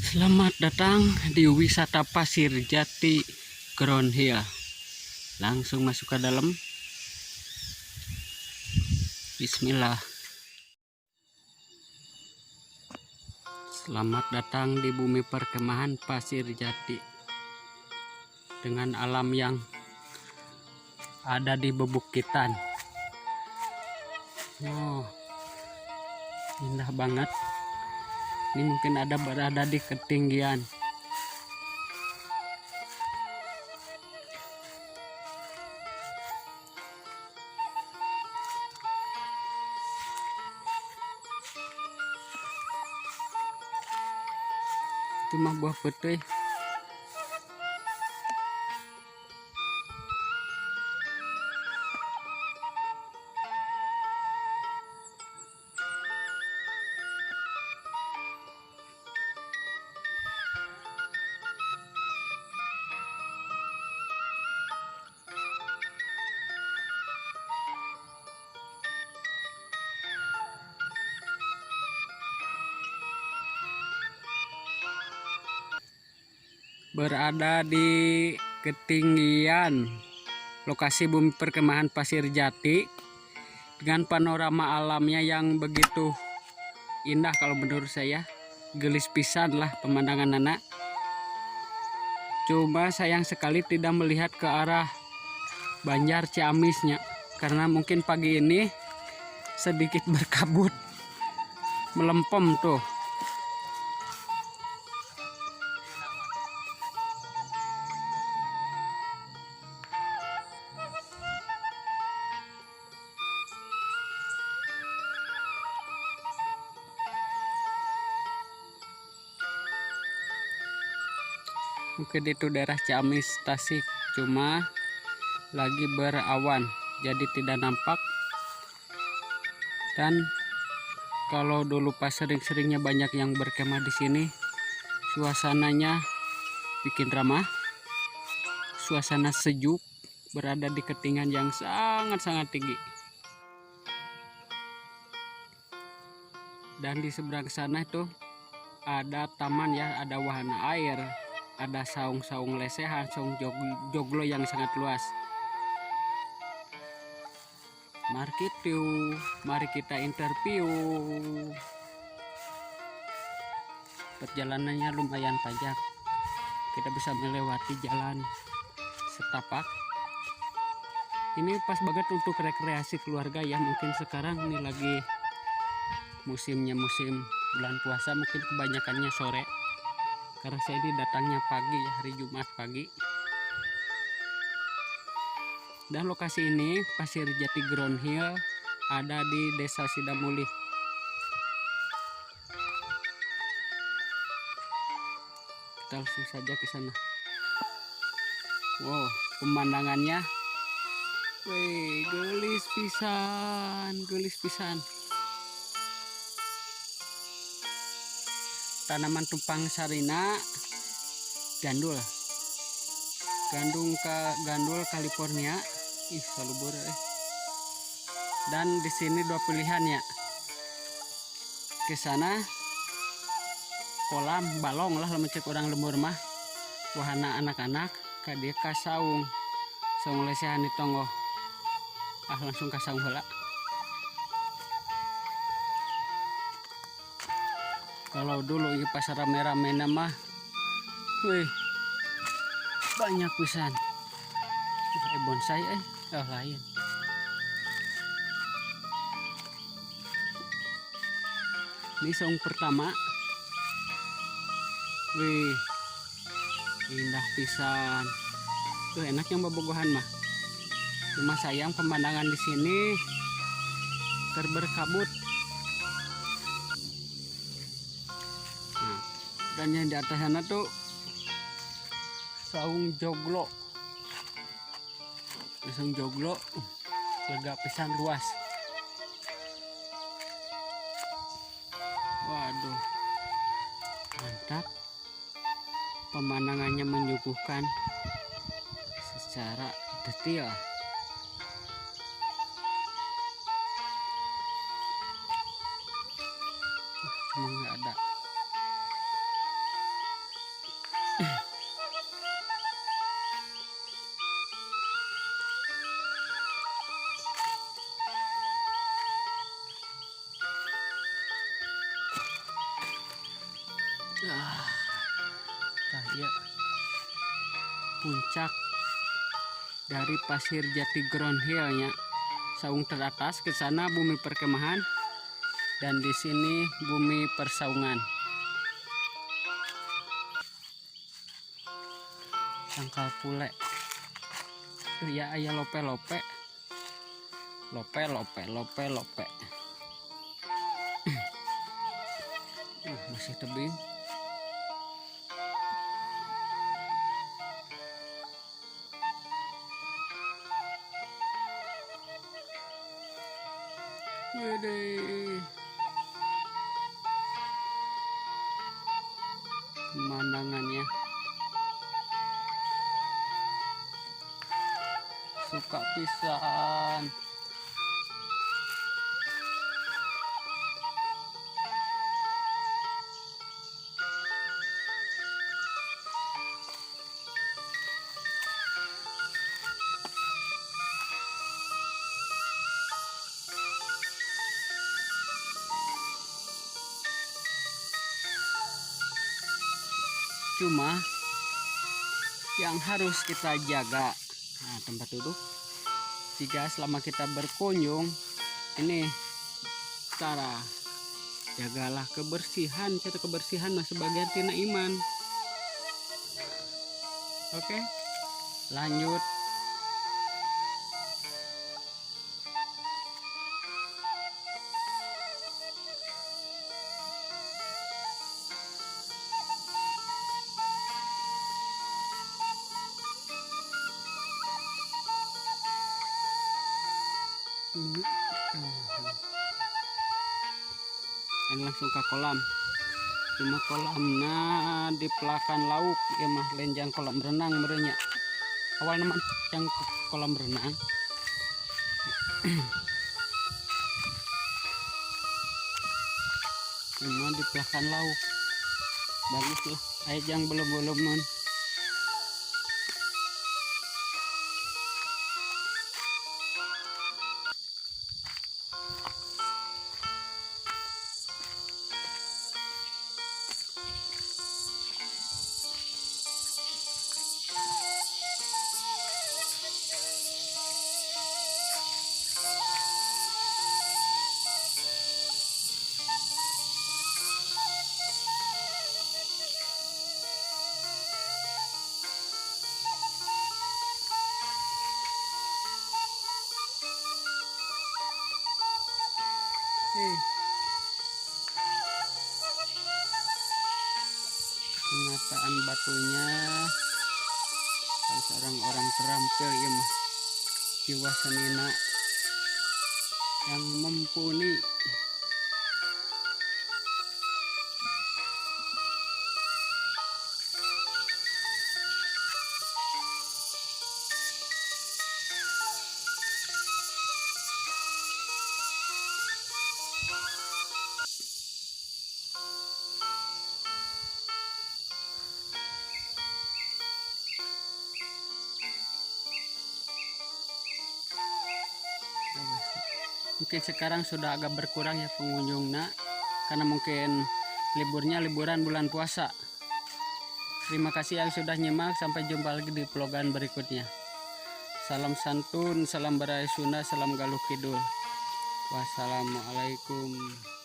Selamat datang di wisata Pasir Jati Ground Hill. Langsung masuk ke dalam. Bismillah. Selamat datang di bumi perkemahan Pasir Jati dengan alam yang ada di bebukitan. Oh, indah banget. Ini mungkin ada berada di ketinggian. Itu mah buah putih. Berada di ketinggian lokasi bumi perkemahan Pasir Jati dengan panorama alamnya yang begitu indah. Kalau menurut saya gelis pisan lah pemandangan anak. Cuma sayang sekali tidak melihat ke arah Banjar Ciamisnya, karena mungkin pagi ini sedikit berkabut melempem tuh. Mungkin itu daerah Ciamis Tasik, cuma lagi berawan jadi tidak nampak. Dan kalau dulu pas sering-seringnya banyak yang berkemah di sini, suasananya bikin ramah, suasana sejuk, berada di ketinggian yang sangat-sangat tinggi. Dan di seberang sana itu ada taman ya, ada wahana air, ada saung-saung lesehan, saung joglo yang sangat luas. Mari kita interview. Perjalanannya lumayan panjang. Kita bisa melewati jalan setapak. Ini pas banget untuk rekreasi keluarga ya. Mungkin sekarang ini lagi musim bulan puasa, mungkin kebanyakannya sore. Karena saya ini datangnya pagi ya, hari Jumat pagi. Dan lokasi ini Pasir Jati Ground Hill ada di Desa Sidamulih. Kita langsung saja ke sana. Wow, pemandangannya, wih, gelis pisan. Tanaman tumpang sarina, gandul California. Ih, salubur. Dan di sini dua pilihan ya. Ke sana kolam balong lah lemecek orang lembur mah. Wahana anak-anak ka dieu ka saung lesehan di tonggo. Langsung ka saung heula. Kalau dulu ini pas rame-rame mah, wih, banyak pisan. Bonsai lain. Ini saung pertama. Wih, indah pisan. Tuh enak yang bobogohan mah. Cuma sayang pemandangan di sini berkabut. Nah, dan yang di atas sana tuh saung joglo. Saung joglo lega pisan, luas. Waduh, mantap. Pemandangannya menyuguhkan secara detail. Cuma nggak ada Tah ieu puncak dari Pasir Jati Ground Hill nya. Saung teratas ke sana bumi perkemahan dan di sini bumi persaungan. Tangkal pule. Tuh ya aya lope-lope. Lope. Masih tebing. Widih. Pemandangannya suka pisan. Cuma yang harus kita jaga, nah, tempat duduk jika selama kita berkunjung ini cara jagalah kebersihan. Cara kebersihan mah sebagian tina iman. Oke, lanjut. Ini langsung ke kolam. Cuma kolamnya di pelakan lauk ya mah lenjang kolam renang merenya. Awal nama yang kolam renang. Cuma di pelakan lauk. Bagus lah. Air yang belum penataan batunya harus orang-orang terampil ya mah, jiwa senina yang mumpuni. Mungkin sekarang sudah agak berkurang ya pengunjungnya karena mungkin liburan bulan puasa. Terima kasih yang sudah nyimak, sampai jumpa lagi di vlogan berikutnya. Salam santun, salam berai Sunda, salam Galuh Kidul. Wassalamualaikum.